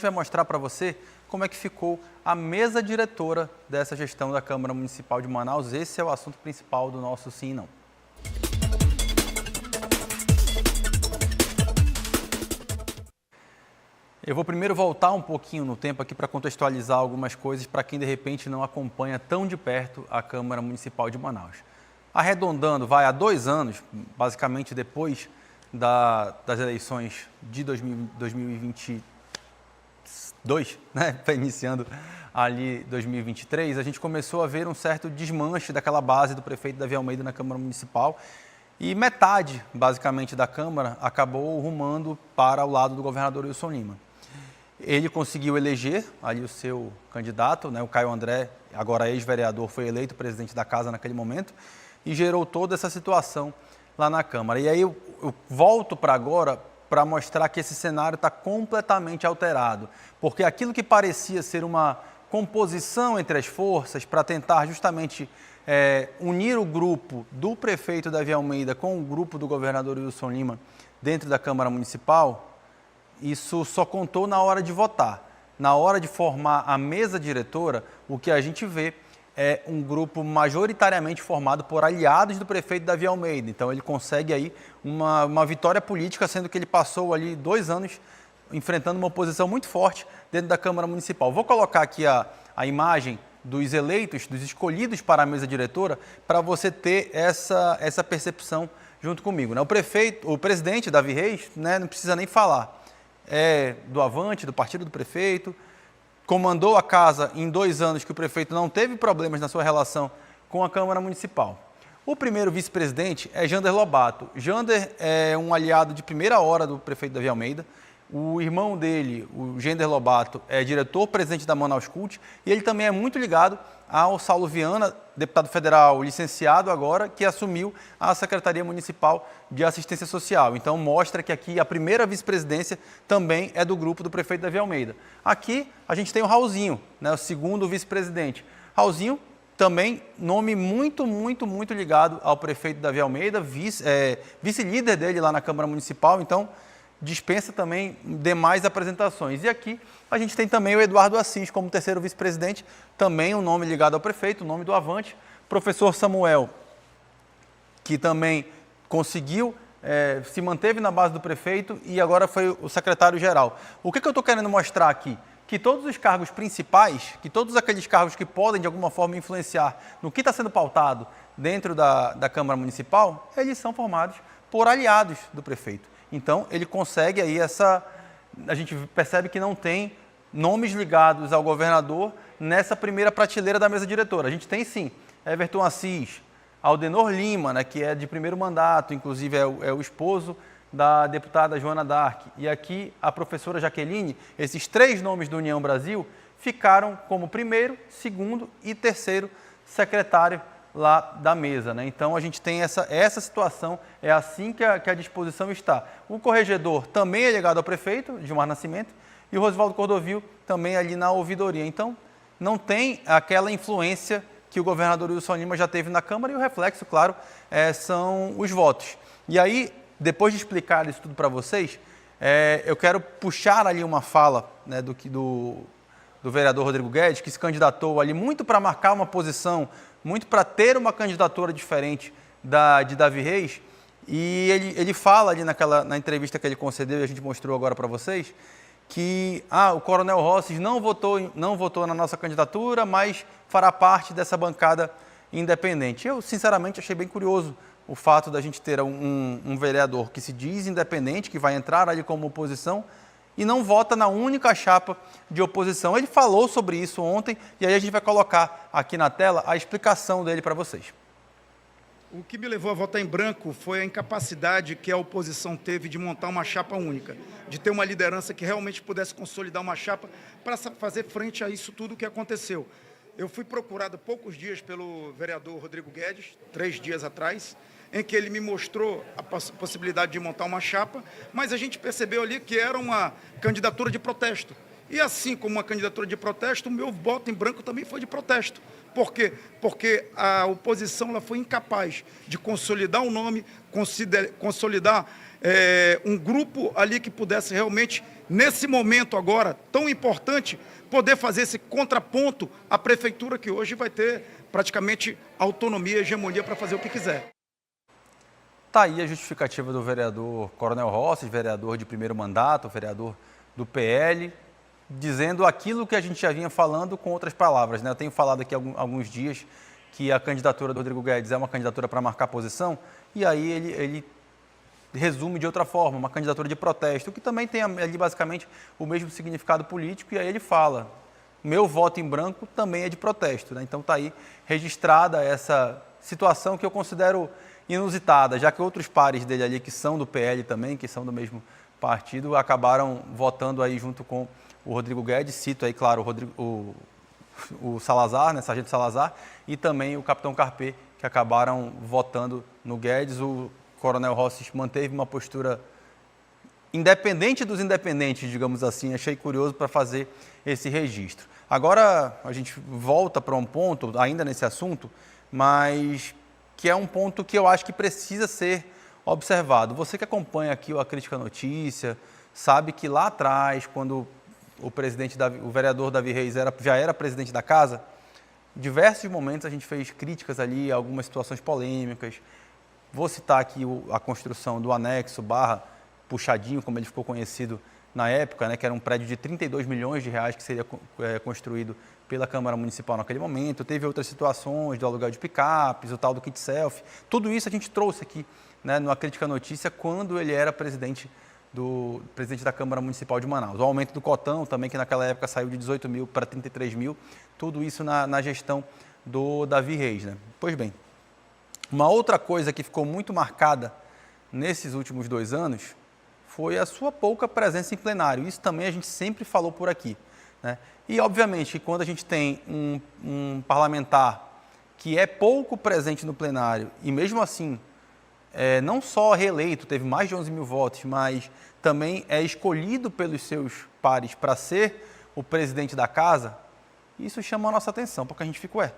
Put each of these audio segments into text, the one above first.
vai mostrar para você como é que ficou a mesa diretora dessa gestão da Câmara Municipal de Manaus. Esse é o assunto principal do nosso Sim e Não. Eu vou primeiro voltar um pouquinho no tempo aqui para contextualizar algumas coisas para quem de repente não acompanha tão de perto a Câmara Municipal de Manaus. Arredondando, vai há 2 anos, basicamente depois das eleições de 2022, né, iniciando ali 2023, a gente começou a ver um certo desmanche daquela base do prefeito Davi Almeida na Câmara Municipal e metade, basicamente, da Câmara acabou rumando para o lado do governador Wilson Lima. Ele conseguiu eleger ali o seu candidato, né, o Caio André, agora ex-vereador, foi eleito presidente da casa naquele momento e gerou toda essa situação lá na Câmara. E aí eu volto para agora para mostrar que esse cenário está completamente alterado, porque aquilo que parecia ser uma composição entre as forças para tentar justamente unir o grupo do prefeito Davi Almeida com o grupo do governador Wilson Lima dentro da Câmara Municipal, isso só contou na hora de votar. Na hora de formar a mesa diretora, o que a gente vê é um grupo majoritariamente formado por aliados do prefeito Davi Almeida. Então ele consegue aí uma vitória política, sendo que ele passou ali 2 anos enfrentando uma oposição muito forte dentro da Câmara Municipal. Vou colocar aqui a imagem dos eleitos, dos escolhidos para a mesa diretora, para você ter essa percepção junto comigo, né? O presidente Davi Reis, né, não precisa nem falar. É do Avante, do partido do prefeito, comandou a casa em 2 anos que o prefeito não teve problemas na sua relação com a Câmara Municipal. O primeiro vice-presidente é Jander Lobato. Jander é um aliado de primeira hora do prefeito Davi Almeida. O irmão dele, o Jander Lobato, é diretor-presidente da Manaus Cult e ele também é muito ligado ao Saulo Viana, deputado federal licenciado agora, que assumiu a Secretaria Municipal de Assistência Social. Então mostra que aqui a primeira vice-presidência também é do grupo do prefeito Davi Almeida. Aqui a gente tem o Raulzinho, né, o segundo vice-presidente. Raulzinho também nome muito ligado ao prefeito Davi Almeida, vice-líder dele lá na Câmara Municipal, então dispensa também demais apresentações. E aqui a gente tem também o Eduardo Assis como terceiro vice-presidente, também um nome ligado ao prefeito, o nome do Avante. Professor Samuel, que também conseguiu, se manteve na base do prefeito e agora foi o secretário-geral. O que eu estou querendo mostrar aqui? Que todos os cargos principais, que todos aqueles cargos que podem de alguma forma influenciar no que está sendo pautado dentro da Câmara Municipal, eles são formados por aliados do prefeito. Então, ele consegue aí a gente percebe que não tem nomes ligados ao governador nessa primeira prateleira da mesa diretora. A gente tem sim, Everton Assis, Aldenor Lima, né, que é de primeiro mandato, inclusive é o esposo da deputada Joana Dark. E aqui a professora Jaqueline, esses 3 nomes do União Brasil ficaram como primeiro, segundo e terceiro secretário lá da mesa, né? Então a gente tem essa situação, é assim que a disposição está. O corregedor também é ligado ao prefeito, Gilmar Nascimento, e o Rosvaldo Cordovil também ali na ouvidoria. Então não tem aquela influência que o governador Wilson Lima já teve na Câmara e o reflexo, claro, são os votos. E aí, depois de explicar isso tudo para vocês, eu quero puxar ali uma fala, né, do vereador Rodrigo Guedes, que se candidatou ali muito para marcar uma posição, muito para ter uma candidatura diferente de Davi Reis, e ele fala ali na entrevista que ele concedeu, e a gente mostrou agora para vocês, que o Coronel Rosses não votou na nossa candidatura, mas fará parte dessa bancada independente. Eu, sinceramente, achei bem curioso o fato da gente ter um vereador que se diz independente, que vai entrar ali como oposição, e não vota na única chapa de oposição. Ele falou sobre isso ontem e aí a gente vai colocar aqui na tela a explicação dele para vocês. O que me levou a votar em branco foi a incapacidade que a oposição teve de montar uma chapa única, de ter uma liderança que realmente pudesse consolidar uma chapa para fazer frente a isso tudo que aconteceu. Eu fui procurado há poucos dias pelo vereador Rodrigo Guedes, 3 dias atrás, em que ele me mostrou a possibilidade de montar uma chapa, mas a gente percebeu ali que era uma candidatura de protesto. E assim como uma candidatura de protesto, o meu voto em branco também foi de protesto. Por quê? Porque a oposição ela foi incapaz de consolidar um nome, consolidar um grupo ali que pudesse realmente, nesse momento agora tão importante, poder fazer esse contraponto à prefeitura que hoje vai ter praticamente autonomia e hegemonia para fazer o que quiser. Está aí a justificativa do vereador Coronel Rossi, vereador de primeiro mandato, vereador do PL, dizendo aquilo que a gente já vinha falando com outras palavras, né? Eu tenho falado aqui há alguns dias que a candidatura do Rodrigo Guedes é uma candidatura para marcar posição, e aí ele resume de outra forma, uma candidatura de protesto, que também tem ali basicamente o mesmo significado político, e aí ele fala, meu voto em branco também é de protesto, né? Então está aí registrada essa situação que eu considero inusitada, já que outros pares dele ali, que são do PL também, que são do mesmo partido, acabaram votando aí junto com o Rodrigo Guedes, cito aí, claro, o Salazar, né, Sargento Salazar, e também o Capitão Carpê, que acabaram votando no Guedes. O Coronel Rossi manteve uma postura independente dos independentes, digamos assim. Achei curioso para fazer esse registro. Agora a gente volta para um ponto, ainda nesse assunto, mas que é um ponto que eu acho que precisa ser observado. Você que acompanha aqui a Crítica Notícia, sabe que lá atrás, quando o vereador Davi Reis já era presidente da casa, em diversos momentos a gente fez críticas ali, algumas situações polêmicas. Vou citar aqui a construção do anexo / Puxadinho, como ele ficou conhecido na época, né, que era um prédio de 32 milhões de reais que seria construído pela Câmara Municipal naquele momento. Teve outras situações do aluguel de picapes, o tal do kit selfie. Tudo isso a gente trouxe aqui, né, no A Crítica Notícia, quando ele era presidente da Câmara Municipal de Manaus. O aumento do cotão também, que naquela época saiu de 18 mil para 33 mil, tudo isso na gestão do Davi Reis, né? Pois bem, uma outra coisa que ficou muito marcada nesses últimos 2 anos foi a sua pouca presença em plenário. Isso também a gente sempre falou por aqui, né? E, obviamente, quando a gente tem um parlamentar que é pouco presente no plenário e, mesmo assim, não só reeleito, teve mais de 11 mil votos, mas também é escolhido pelos seus pares para ser o presidente da casa, isso chama a nossa atenção, porque a gente fica,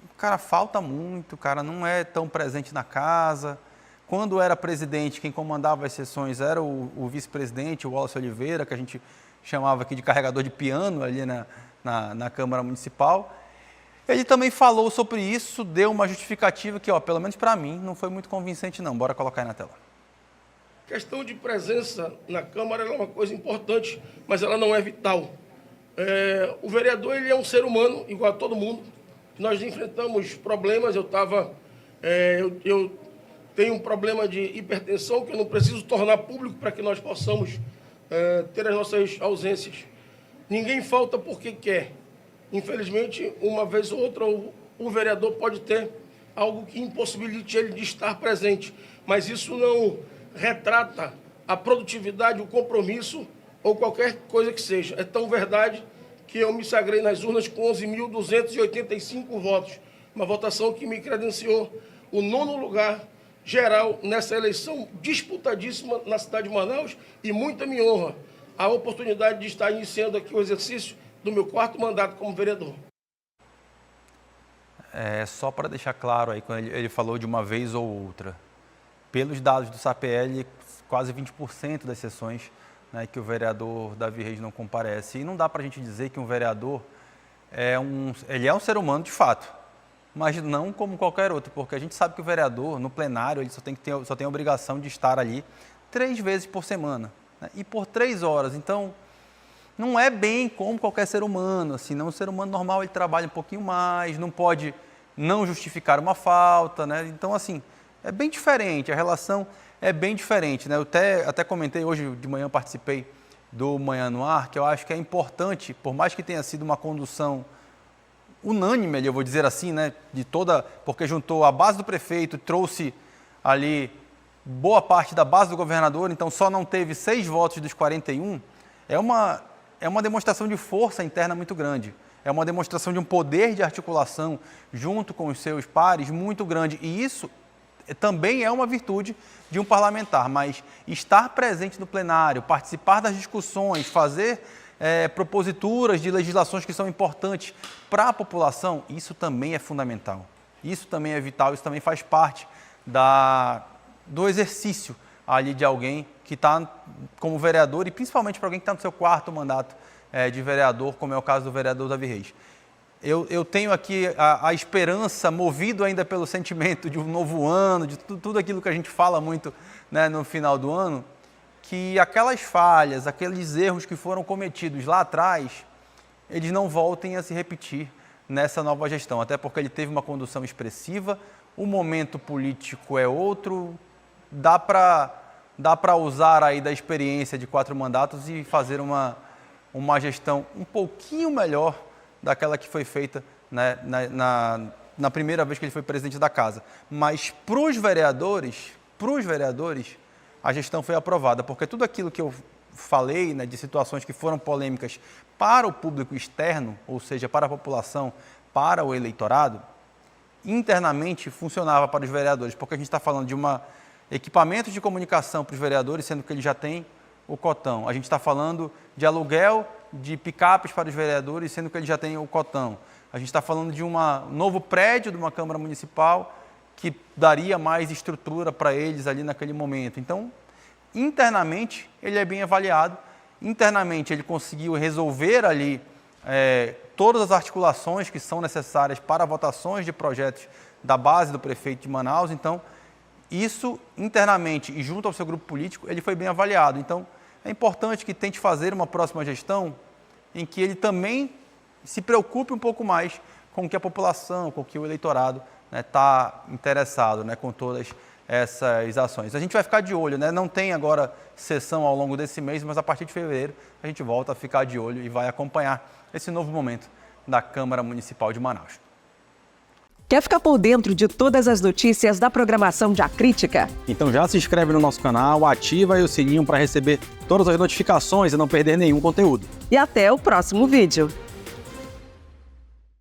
o cara falta muito, o cara não é tão presente na casa. Quando era presidente, quem comandava as sessões era o vice-presidente, o Wallace Oliveira, que a gente chamava aqui de carregador de piano ali na Câmara Municipal. Ele também falou sobre isso, deu uma justificativa que, pelo menos para mim, não foi muito convincente não. Bora colocar aí na tela. A questão de presença na Câmara é uma coisa importante, mas ela não é vital. O vereador ele é um ser humano, igual a todo mundo. Nós enfrentamos problemas, eu tenho um problema de hipertensão que eu não preciso tornar público para que nós possamos ter as nossas ausências. Ninguém falta porque quer. Infelizmente, uma vez ou outra, o vereador pode ter algo que impossibilite ele de estar presente, mas isso não retrata a produtividade, o compromisso ou qualquer coisa que seja. É tão verdade que eu me sagrei nas urnas com 11.285 votos, uma votação que me credenciou o 9º lugar geral nessa eleição disputadíssima na cidade de Manaus, e muita me honra a oportunidade de estar iniciando aqui o exercício do meu 4º mandato como vereador. Só para deixar claro aí, quando ele falou de uma vez ou outra, pelos dados do SAPL, quase 20% das sessões, né, que o vereador Davi Reis não comparece. E não dá para a gente dizer que um vereador ele é um ser humano de fato, mas não como qualquer outro, porque a gente sabe que o vereador, no plenário, ele só tem a obrigação de estar ali 3 vezes por semana, né, e por 3 horas. Então, não é bem como qualquer ser humano, assim, não, um ser humano normal ele trabalha um pouquinho mais, não pode não justificar uma falta, né? Então, assim, é bem diferente, a relação é bem diferente, né? Eu até comentei hoje de manhã, participei do Manhã no Ar, que eu acho que é importante, por mais que tenha sido uma condução unânime, eu vou dizer assim, né? Porque juntou a base do prefeito, trouxe ali boa parte da base do governador, então só não teve 6 votos dos 41, é uma demonstração de força interna muito grande. É uma demonstração de um poder de articulação junto com os seus pares muito grande. E isso também é uma virtude de um parlamentar, mas estar presente no plenário, participar das discussões, fazer proposituras de legislações que são importantes para a população, isso também é fundamental. Isso também é vital, isso também faz parte do exercício ali de alguém que está como vereador e principalmente para alguém que está no seu 4º mandato de vereador, como é o caso do vereador Davi Reis. Eu tenho aqui a esperança, movido ainda pelo sentimento de um novo ano, de tudo aquilo que a gente fala muito, né, no final do ano, que aquelas falhas, aqueles erros que foram cometidos lá atrás, eles não voltem a se repetir nessa nova gestão, até porque ele teve uma condução expressiva, o momento político é outro, dá para usar aí da experiência de 4 mandatos e fazer uma gestão um pouquinho melhor daquela que foi feita, né, na primeira vez que ele foi presidente da casa. Mas para os vereadores, a gestão foi aprovada, porque tudo aquilo que eu falei, né, de situações que foram polêmicas para o público externo, ou seja, para a população, para o eleitorado, internamente funcionava para os vereadores, porque a gente está falando de equipamentos de comunicação para os vereadores, sendo que ele já tem o cotão. A gente está falando de aluguel de picapes para os vereadores, sendo que ele já tem o cotão. A gente está falando de um novo prédio de uma Câmara Municipal que daria mais estrutura para eles ali naquele momento. Então, internamente, ele é bem avaliado. Internamente, ele conseguiu resolver ali todas as articulações que são necessárias para votações de projetos da base do prefeito de Manaus. Então, isso internamente e junto ao seu grupo político, ele foi bem avaliado. Então, é importante que tente fazer uma próxima gestão em que ele também se preocupe um pouco mais com o que a população, com o que o eleitorado está interessado, né, com todas essas ações. A gente vai ficar de olho, né? Não tem agora sessão ao longo desse mês, mas a partir de fevereiro a gente volta a ficar de olho e vai acompanhar esse novo momento da Câmara Municipal de Manaus. Quer ficar por dentro de todas as notícias da programação de A Crítica? Então já se inscreve no nosso canal, ativa aí o sininho para receber todas as notificações e não perder nenhum conteúdo. E até o próximo vídeo.